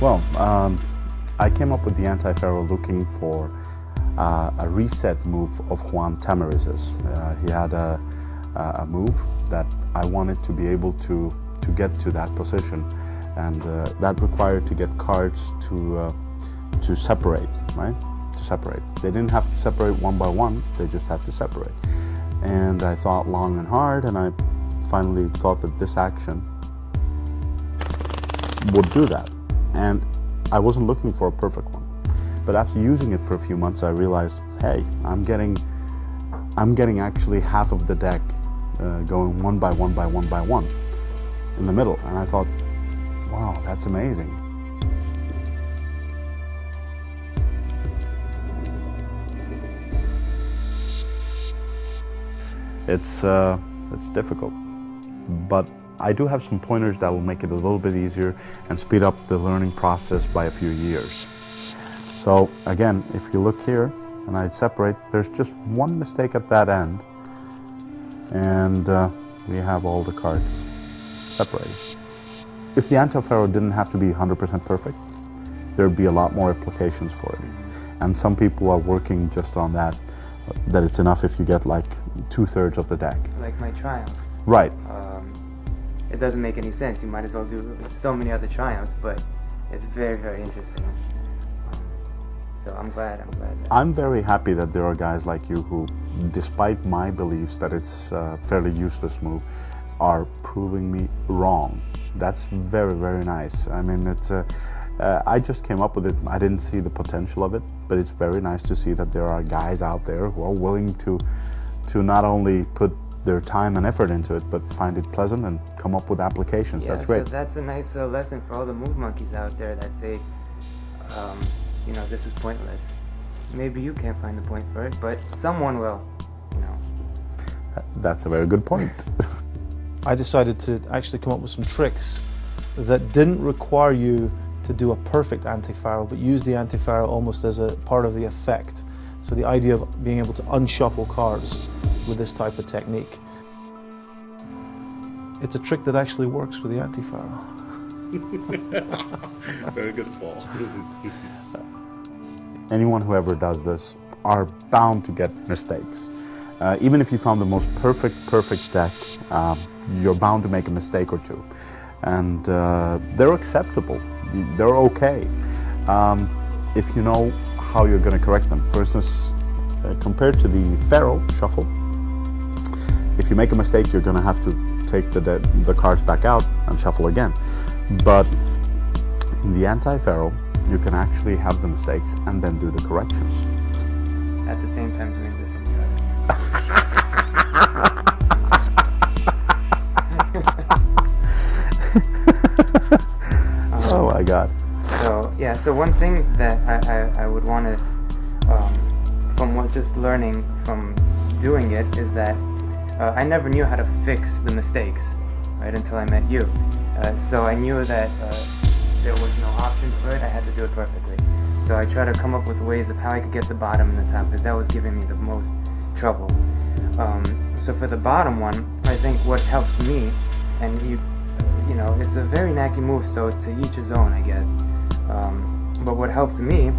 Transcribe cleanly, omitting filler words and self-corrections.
Well, I came up with the Anti Faro looking for a reset move of Juan Tamariz's. He had a move that I wanted to be able to get to that position, and that required to get cards to separate, right? To separate. They didn't have to separate one by one, they just had to separate. And I thought long and hard, and I finally thought that this action would do that. And I wasn't looking for a perfect one. But after using it for a few months, I realized, hey, I'm getting actually half of the deck going one by one by one by one in the middle. And I thought, wow, that's amazing. It's difficult, but I do have some pointers that will make it a little bit easier and speed up the learning process by a few years. So again, if you look here and I separate, there's just one mistake at that end, and we have all the cards separated. If the Anti Faro didn't have to be 100% perfect, there'd be a lot more applications for it. And some people are working just on that it's enough if you get like 2/3 of the deck. Like my Triumph. Right. It doesn't make any sense. You might as well do so many other Triumphs, but it's very, very interesting. So I'm glad that I'm very happy that there are guys like you who, despite my beliefs that it's a fairly useless move, are proving me wrong. That's very, very nice. I mean, it's I just came up with it. I didn't see the potential of it, but it's very nice to see that there are guys out there who are willing to not only put their time and effort into it, but find it pleasant and come up with applications. Yeah, that's great. So that's a nice lesson for all the move monkeys out there that say, you know, this is pointless. Maybe you can't find the point for it, but someone will, you know. That's a very good point. I decided to actually come up with some tricks that didn't require you to do a perfect Anti Faro, but use the Anti Faro almost as a part of the effect. So the idea of being able to unshuffle cards with this type of technique. It's a trick that actually works with the Anti Faro. Very good ball. Anyone who ever does this are bound to get mistakes. Even if you found the most perfect deck, you're bound to make a mistake or two. And they're acceptable. They're okay. If you know how you're going to correct them. For instance, compared to the Faro shuffle, if you make a mistake, you're going to have to take the cards back out and shuffle again. But in the Anti Faro, you can actually have the mistakes and then do the corrections. At the same time doing this in the other. Oh my God. So yeah, so one thing that I would want to, from just learning from doing it, is that I never knew how to fix the mistakes, right, until I met you. So I knew that there was no option for it. I had to do it perfectly. So I tried to come up with ways of how I could get the bottom and the top, because that was giving me the most trouble. So for the bottom one, I think what helps me, and you know, it's a very knacky move, so to each his own, I guess. But what helped me